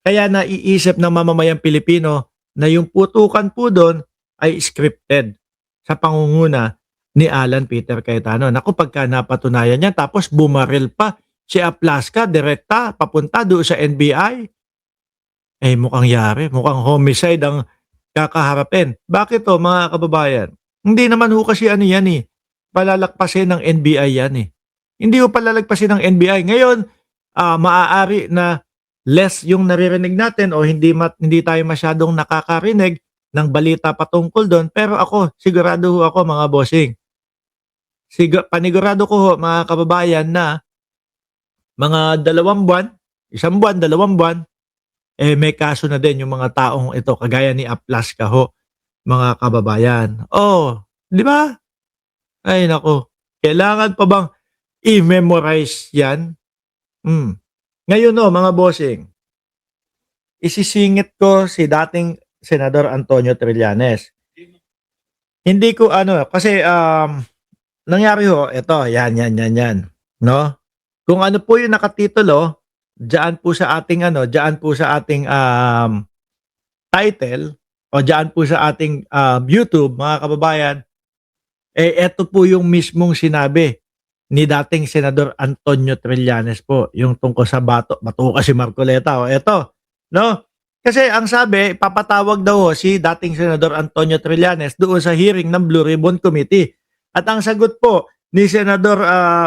Kaya naiisip ng mamamayang Pilipino na yung putukan po doon ay scripted sa pangunguna ni Alan Peter Cayetano. Naku, pagka napatunayan niya tapos bumaril pa si Aplaska direkta papunta doon sa NBI, eh mukhang yari, mukhang homicide ang kakaharapin. Bakit to mga kababayan? Hindi naman ho kasi ano yan eh, palalakpasin ng NBI yan eh. Hindi ho palalagpasin ng NBI. Ngayon, maaari na less yung naririnig natin o hindi tayo masyadong nakakarinig ng balita patungkol doon. Pero ako, sigurado ho ako mga bossing. Panigurado ko ho mga kababayan na mga 2 buwan, 1 buwan, 2 buwan, eh may kaso na din yung mga taong ito kagaya ni Aplaska ho, mga kababayan. Oh, di ba? Ay nako, kailangan pa bang i-memorize yan? Ngayon no, mga bossing, isisingit ko si dating Senador Antonio Trillanes. Hindi ko ano, kasi nangyari ho, ito, yan. No? Kung ano po yung nakatitulo, diyan po sa ating title o diyan po sa ating YouTube, mga kababayan, eh ito po yung mismong sinabi ni dating Senador Antonio Trillanes po, yung tungkol sa bato si Marcoleta. O eto, no? Kasi ang sabi, papatawag daw si dating Senador Antonio Trillanes doon sa hearing ng Blue Ribbon Committee. At ang sagot po ni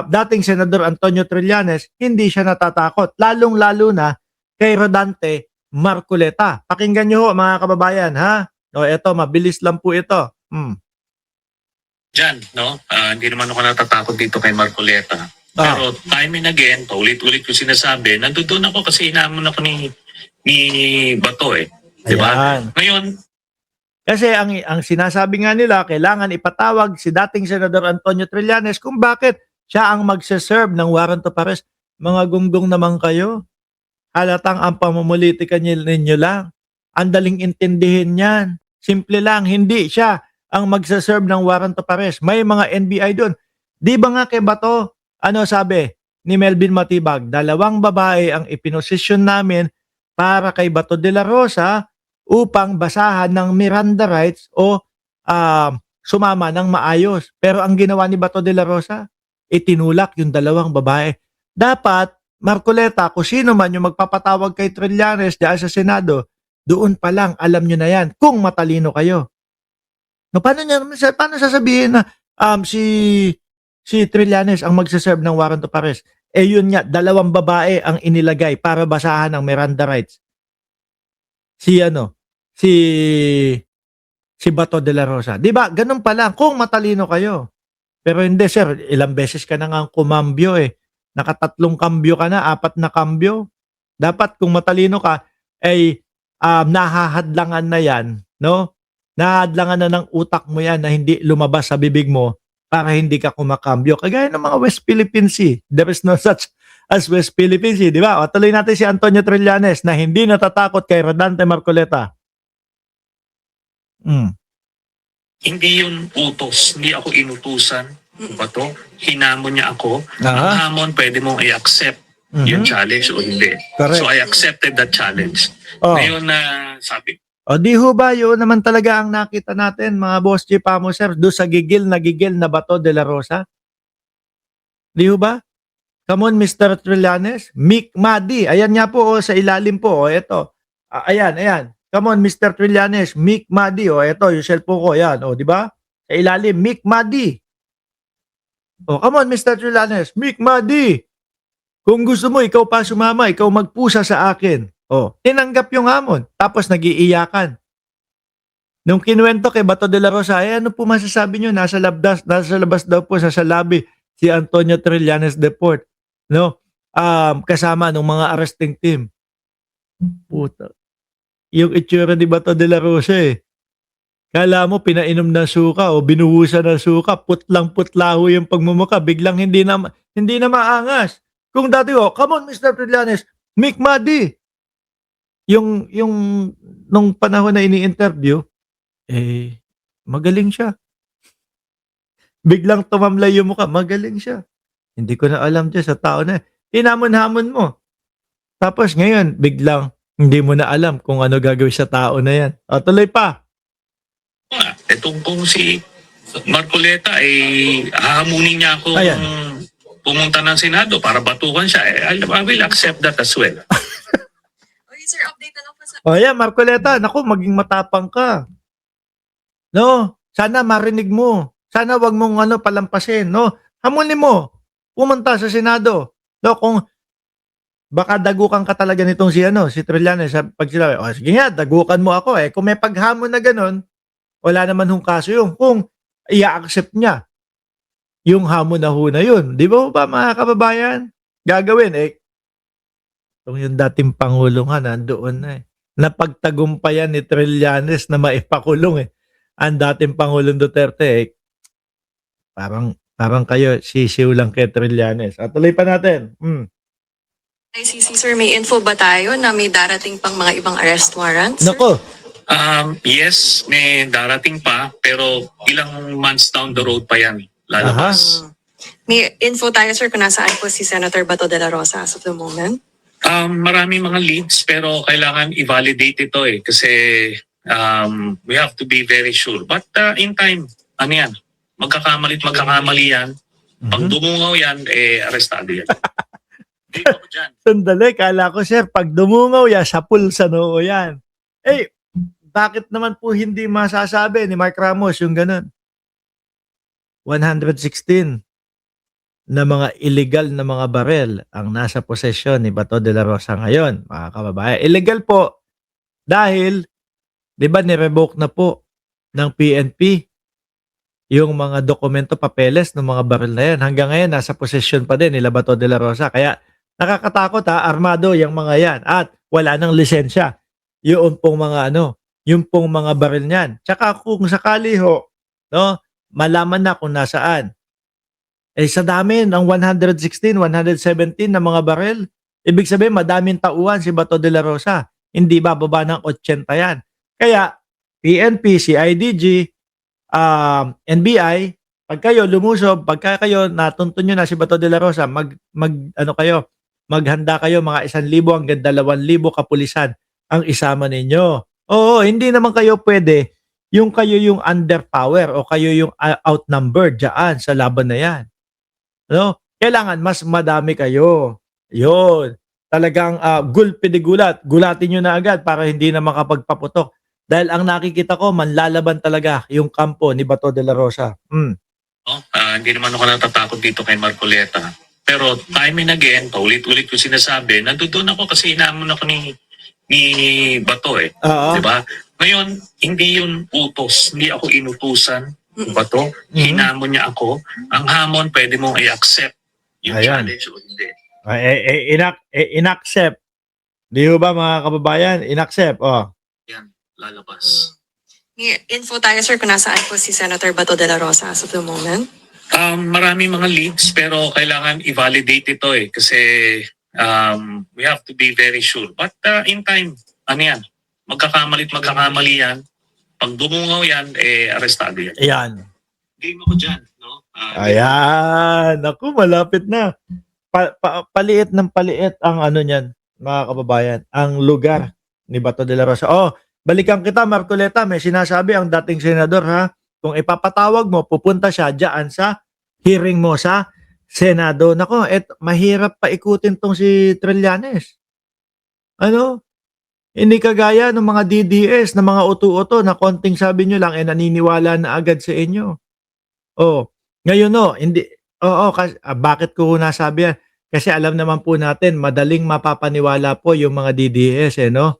dating Senador Antonio Trillanes, hindi siya natatakot, lalong-lalo na kay Rodante Marcoleta. Pakinggan niyo ho mga kababayan, ha? O eto, mabilis lang po ito. Diyan, no? Hindi naman ako natatakot dito kay Marcoleta. Pero time and again, paulit-ulit ko sinasabi, nandoon ako kasi inaamon ako ni Bato eh. Di ba? Ngayon, kasi ang sinasabi nga nila, kailangan ipatawag si dating Senador Antonio Trillanes kung bakit siya ang magse-serve ng warrant of arrest. Mga gunggong naman kayo. Halatang ang pamumulitika ninyo lang. Ang daling intindihin yan. Simple lang, hindi siya ang magse-serve ng warrant of arrest. May mga NBI doon. Di ba nga kay Bato, ano sabi ni Melvin Matibag, 2 babae ang ipinosisyon namin para kay Bato de la Rosa upang basahan ng Miranda rights o sumama ng maayos. Pero ang ginawa ni Bato de la Rosa, itinulak yung 2 babae. Dapat, Marcoleta, kung sino man yung magpapatawag kay Trillanes dahil sa Senado, doon pa lang alam nyo na yan kung matalino kayo. No, paano sasabihin na si Trillanes ang magsaserve ng warrant of arrest? Eh yun nga, 2 babae ang inilagay para basahan ng Miranda rights. Si Bato de la Rosa. 'Di ba? Ganun pa lang kung matalino kayo. Pero hindi sir, ilang beses ka na nga kumambyo eh. Nakatatlong kambyo ka na, 4 na kambyo. Dapat kung matalino ka ay nahahadlangan na 'yan, no? Nahahadlangan na ng utak mo 'yan na hindi lumabas sa bibig mo para hindi ka kumakambyo. Kagaya ng mga West Philippine Sea. There is no such as West Philippine Sea, di ba? O tuloy natin si Antonio Trillanes na hindi natatakot kay Rodante Marcoleta. hindi yun utos. Hindi ako inutusan. Ba to? Hinamon niya ako. Ang hamon, pwede mong i-accept yung challenge o hindi. Correct. So I accepted that challenge. Ngayon na sabi O di ho ba, yun naman talaga ang nakita natin, mga boss G. Pamo, sir, doon sa gigil na Bato de la Rosa? Di ho ba? Come on, Mr. Trillanes. Mick Madi. Ayan nga po, sa ilalim po. Ito. Ayan. Come on, Mr. Trillanes. Mick Madi. Ito, yung cellphone ko. Ayan. Di ba? Sa ilalim, Mick Madi. Come on, Mr. Trillanes. Mick Madi. Kung gusto mo, ikaw pa sumama. Ikaw magpusa sa akin. Tinanggap yung hamon. Tapos nagiiyakan. Nung kinuwento kay Bato de la Rosa, ano po masasabi nyo? Nasa labas daw po sa lobby si Antonio Trillanes Deport. No? Kasama ng mga arresting team. Puta. Yung itsura ni Bato de la Rosa eh. Kala mo pinainom ng suka o binuhusan ng suka, putlang-putla ho yung pagmumukha, biglang hindi na maangas. Kung dati come on Mr. Trillanes, Mick Madi. Yung nung panahon na ini-interview, magaling siya. Biglang tumamlay yung mukha, magaling siya. Hindi ko na alam dyan sa tao na, hinamon-hamon mo. Tapos ngayon, biglang Hindi mo na alam kung ano gagawin sa tao na yan. O, tuloy pa. Itong kung si Marcoleta ay hahamunin niya akong Ayan. pumunta ng Senado para batukan siya. I will accept that as well. Okay, sir, update na lang po sa... O, yan, Marcoleta. Naku, maging matapang ka. No? Sana marinig mo. Sana wag mong palampasin. No? Hamunin mo. Pumunta sa Senado. No, kung baka dagukan ka talaga nitong si Trillanes. Pag sila, sige nga, dagukan mo ako eh. Kung may paghamon na ganun, wala naman hong kaso yung kung i-accept niya yung hamon na ho na yun. Di ba mga kababayan? Gagawin eh. Kung yung dating Pangulo nga, nandoon na eh. Napagtagumpayan ni Trillanes na maipakulong eh. Ang dating Pangulong Duterte eh. Parang kayo, sisiw lang kay Trillanes. At tuloy pa natin. ICC, sir, may info ba tayo na may darating pang mga ibang arrest warrants? sir? Nako, Yes, may darating pa, pero ilang months down the road pa yan lalabas. May info tayo, sir, kung nasaan po si Senator Bato de la Rosa as of the moment? Marami mga leads pero kailangan i-validate ito eh kasi we have to be very sure. But in time, ano yan? Magkakamali yan. Pag dumungaw yan, arestado yan. Hindi ako dyan. sandali, kala ko sir, pag dumungaw yan, sa pulsa noo yan. Eh, bakit naman po hindi masasabi ni Mark Ramos yung ganun? 116 na mga illegal na mga barel ang nasa posesyon ni Bato de la Rosa ngayon, mga kababayan. Illegal po dahil, di ba, nirevoke na po ng PNP yung mga dokumento, papeles ng mga baril na yan. Hanggang ngayon, nasa posesyon pa din nila Bato de la Rosa. Kaya nakakatakot armado yung mga yan. At wala nang lisensya. Yung pong yung pong mga baril niyan. Tsaka kung sakali ho, no, malaman na kung nasaan. Eh sa dami ng 116, 117 na mga baril, ibig sabihin madaming tauhan si Bato de la Rosa. Hindi bababa ng 80 yan. Kaya PNP, CIDG, NBI, pag kayo lumusob, pagka kayo natuntun nyo na si Bato de la Rosa, maghanda kayo mga 1,000 hanggang 2,000 kapulisan ang isama ninyo. Oo, hindi naman kayo pwede kayo yung underpower o kayo yung outnumbered dyan sa laban na yan. No? Kailangan mas madami kayo. Yun. Talagang gulpi de gulat. Gulatin nyo na agad para hindi na makapagpaputok. Dahil ang nakikita ko, manlalaban talaga yung kampo ni Bato de la Rosa. Hindi naman ako natatakot dito kay Marcoleta. Pero time and again, paulit-ulit ko sinasabi, nandoon ako kasi inaamon ako ni Bato eh. Oo. Diba? Ngayon, hindi yun utos. Hindi ako inutusan ni Bato. Hinamon niya ako. Ang hamon, pwede mong i-accept yung Ayan. challenge o hindi. In-accept. Di ba mga kababayan? In-accept. Oh. Yan, lalabas. May info tayo, sir, kung nasaan po si Senator Bato de la Rosa as of the moment? Marami mga leads pero kailangan i-validate ito eh kasi we have to be very sure. But in time, ano yan? Magkakamali yan. Pag dumungaw yan, arestado yan. Ayan. Game ako dyan, no? Ayan. Naku, malapit na. Paliit ng paliit ang niyan, mga kababayan. Ang lugar ni Bato de la Rosa. Oh, balikan kita, Marcoleta. May sinasabi ang dating senador, ha? Kung ipapatawag mo, pupunta siya dyan sa hearing mo sa Senado. Nako, mahirap pa ikutin tong si Trillanes. Hindi kagaya ng mga DDS, ng mga uto-uto na konting sabi nyo lang, naniniwala na agad sa inyo. Oh, ngayon hindi. Bakit ko nasabi yan? Kasi alam naman po natin, madaling mapapaniwala po yung mga DDS, no?